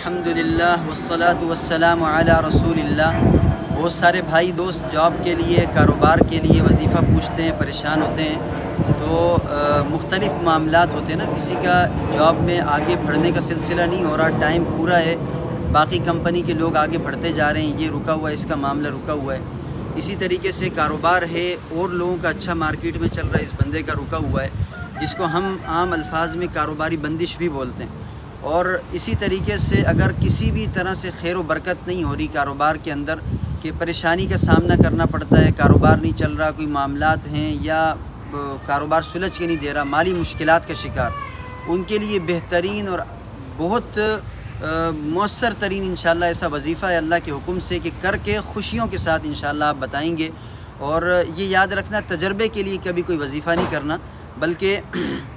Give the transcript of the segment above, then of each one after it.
الحمدللہ والصلاة والسلام علی رسول اللہ۔ بہت سارے بھائی دوست جاب کے لیے، کاروبار کے لیے وظیفہ پوچھتے ہیں، پریشان ہوتے ہیں، تو مختلف معاملات ہوتے ہیں نا، کسی کا جاب میں آگے بڑھنے کا سلسلہ نہیں ہو رہا، ٹائم پورا ہے، باقی کمپنی کے لوگ آگے بڑھتے جا رہے ہیں، یہ رکا ہوا ہے، اس کا معاملہ رکا ہوا ہے۔ اسی طریقے سے کاروبار ہے اور لوگوں کا اچھا مارکیٹ میں چل رہا ہے، اس بندے کا رکا ہوا ہے، جس کو ہم عام الفاظ میں کاروباری بندش بھی بولتے ہیں۔ اور اسی طریقے سے اگر کسی بھی طرح سے خیر و برکت نہیں ہو رہی کاروبار کے اندر، کہ پریشانی کا سامنا کرنا پڑتا ہے، کاروبار نہیں چل رہا، کوئی معاملات ہیں یا کاروبار سلجھ کے نہیں دے رہا، مالی مشکلات کا شکار، ان کے لیے بہترین اور بہت مؤثر ترین انشاءاللہ ایسا وظیفہ ہے اللہ کے حکم سے کہ کر کے خوشیوں کے ساتھ انشاءاللہ آپ بتائیں گے۔ اور یہ یاد رکھنا، تجربے کے لیے کبھی کوئی وظیفہ نہیں کرنا، بلکہ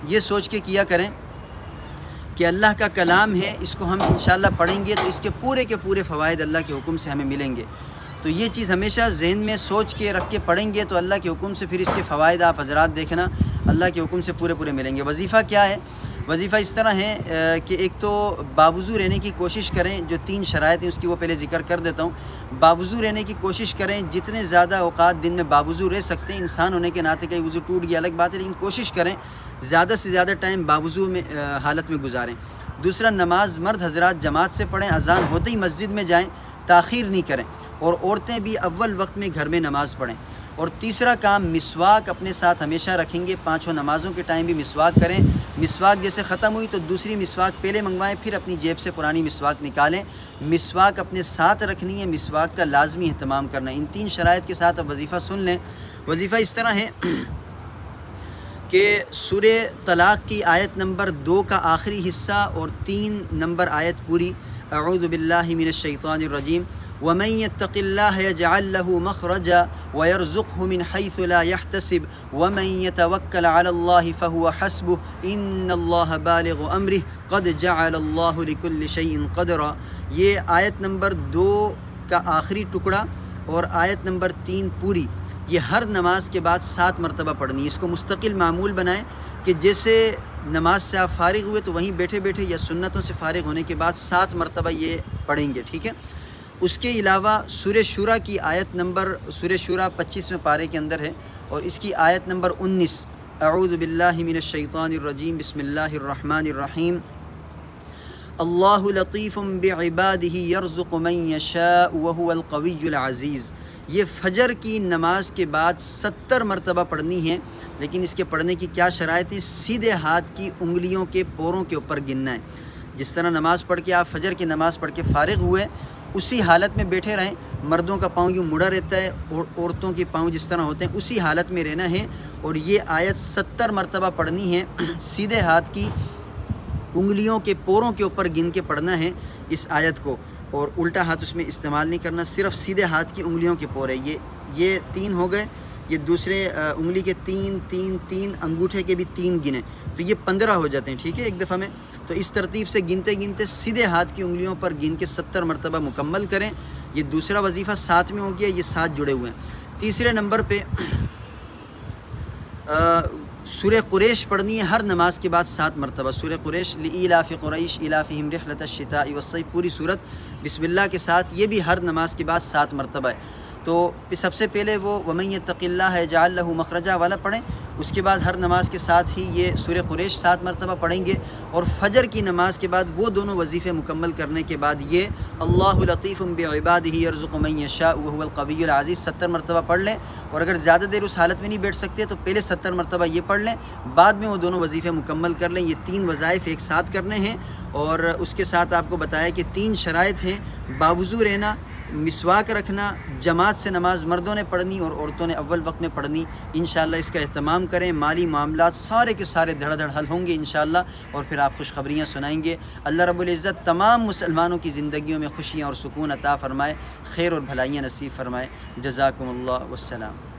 یہ سوچ کے کیا کریں کہ اللہ کا کلام ہے، اس کو ہم انشاءاللہ پڑھیں گے تو اس کے پورے فوائد اللہ کے حکم سے ہمیں ملیں گے۔ تو یہ چیز ہمیشہ ذہن میں سوچ کے رکھ کے پڑھیں گے تو اللہ کے حکم سے پھر اس کے فوائد آپ حضرات دیکھنا اللہ کے حکم سے پورے ملیں گے۔ وظیفہ کیا ہے؟ وظیفہ اس طرح ہے کہ ایک تو باوضو رہنے کی کوشش کریں، جو 3 شرائط ہیں اس کی وہ پہلے ذکر کر دیتا ہوں۔ باوضو رہنے کی کوشش کریں، جتنے زیادہ اوقات دن میں باوضو رہ سکتے ہیں، انسان ہونے کے ناطے کہیں وضو ٹوٹ گیا الگ بات ہے، لیکن کوشش کریں زیادہ سے زیادہ ٹائم باوضو میں حالت میں گزاریں۔ دوسرا، نماز مرد حضرات جماعت سے پڑھیں، اذان ہوتے ہی مسجد میں جائیں، تاخیر نہیں کریں، اور عورتیں بھی اول وقت میں گھر میں نماز پڑھیں۔ اور تیسرا کام، مسواک اپنے ساتھ ہمیشہ رکھیں گے، 5 نمازوں کے ٹائم بھی مسواک کریں۔ مسواک جیسے ختم ہوئی تو دوسری مسواک پہلے منگوائیں، پھر اپنی جیب سے پرانی مسواک نکالیں۔ مسواک اپنے ساتھ رکھنی ہے، مسواک کا لازمی اہتمام کرنا ہے۔ ان 3 شرائط کے ساتھ اب وظیفہ سن لیں۔ وظیفہ اس طرح ہے کہ سورہ طلاق کی آیت نمبر 2 کا آخری حصہ اور 3 نمبر آیت پوری، اعوذ باللہ من الشیطان الرجیم، وَمَن يَتَّقِ اللَّهَ يَجْعَل لَّهُ مَخْرَجًا وَيَرْزُقْهُ مِنْ حَيْثُ لَا يَحْتَسِبُ وَمَن يَتَوَكَّلْ عَلَى اللَّهِ فَهُوَ حَسْبُهُ إِنَّ اللَّهَ بَالِغُ أَمْرِهِ قَدْ جَعَلَ اللَّهُ لِكُلِّ شَيْءٍ قَدْرًا۔ یہ آیت نمبر 2 کا آخری ٹکڑا اور آیت نمبر 3 پوری، یہ ہر نماز کے بعد 7 مرتبہ پڑھنی ہے۔ اس کو مستقل معمول بنائیں کہ جیسے نماز سے آپ فارغ ہوئے تو وہیں بیٹھے بیٹھے یا سنتوں سے فارغ ہونے کے بعد 7 مرتبہ یہ پڑھیں گے، ٹھیک ہے۔ اس کے علاوہ سورہ شورا کی آیت نمبر، سورہ شورا 25ویں پارے کے اندر ہے، اور اس کی آیت نمبر 19، اعوذ باللہ من الشیطان الرجیم، بسم اللہ الرحمن الرحیم، اللہ لطیف بعبادہ یرزق من یشاء وہو القوی العزیز۔ یہ فجر کی نماز کے بعد 70 مرتبہ پڑھنی ہے، لیکن اس کے پڑھنے کی کیا شرائط ہے؟ سیدھے ہاتھ کی انگلیوں کے پوروں کے اوپر گننا ہے۔ جس طرح نماز پڑھ کے آپ فجر کی نماز پڑھ کے فارغ ہوئے، اسی حالت میں بیٹھے رہیں۔ مردوں کا پاؤں یوں مڑا رہتا ہے اور عورتوں کے پاؤں جس طرح ہوتے ہیں، اسی حالت میں رہنا ہے، اور یہ آیت 70 مرتبہ پڑھنی ہے۔ سیدھے ہاتھ کی انگلیوں کے پوروں کے اوپر گن کے پڑھنا ہے اس آیت کو، اور الٹا ہاتھ اس میں استعمال نہیں کرنا، صرف سیدھے ہاتھ کی انگلیوں کے پور ہے۔ یہ 3 ہو گئے، یہ دوسرے انگلی کے 3 انگوٹھے کے بھی 3 گنے، تو یہ 15 ہو جاتے ہیں، ٹھیک ہے، ایک دفعہ میں۔ تو اس ترتیب سے گنتے گنتے سیدھے ہاتھ کی انگلیوں پر گن کے 70 مرتبہ مکمل کریں۔ یہ دوسرا وظیفہ 7 میں ہو گیا، یہ 7 جڑے ہوئے ہیں۔ تیسرے نمبر پہ سورہ قریش پڑھنی ہے ہر نماز کے بعد 7 مرتبہ۔ سورہ قریش، لإیلاف قریش ایلافہم رحلۃ الشتاء والصیف، پوری صورت بسم اللہ کے ساتھ، یہ بھی ہر نماز کے بعد 7 مرتبہ ہے۔ تو سب سے پہلے وہ وَمَن يَتَّقِ اللَّهَ يَجْعَل لَّهُ مَخْرَجًا والا پڑھیں، اس کے بعد ہر نماز کے ساتھ ہی یہ سورہ قریش 7 مرتبہ پڑھیں گے، اور فجر کی نماز کے بعد وہ دونوں وظیفے مکمل کرنے کے بعد یہ اللہ لطیف بعبادہ یرزق من یشاء وہو القوی العزیز 70 مرتبہ پڑھ لیں۔ اور اگر زیادہ دیر اس حالت میں نہیں بیٹھ سکتے تو پہلے 70 مرتبہ یہ پڑھ لیں، بعد میں وہ دونوں وظیفے مکمل کر لیں۔ یہ 3 وظائف ایک ساتھ کرنے ہیں، اور اس کے ساتھ آپ کو بتایا کہ 3 شرائط ہیں: باوضو رہنا، مسواک رکھنا، جماعت سے نماز مردوں نے پڑھنی اور عورتوں نے اول وقت میں پڑھنی۔ انشاءاللہ اس کا اہتمام کریں، مالی معاملات سارے کے سارے دھڑ دھڑ حل ہوں گے انشاءاللہ، اور پھر آپ خوشخبریاں سنائیں گے۔ اللہ رب العزت تمام مسلمانوں کی زندگیوں میں خوشیاں اور سکون عطا فرمائے، خیر اور بھلائیاں نصیب فرمائے۔ جزاکم اللہ والسلام۔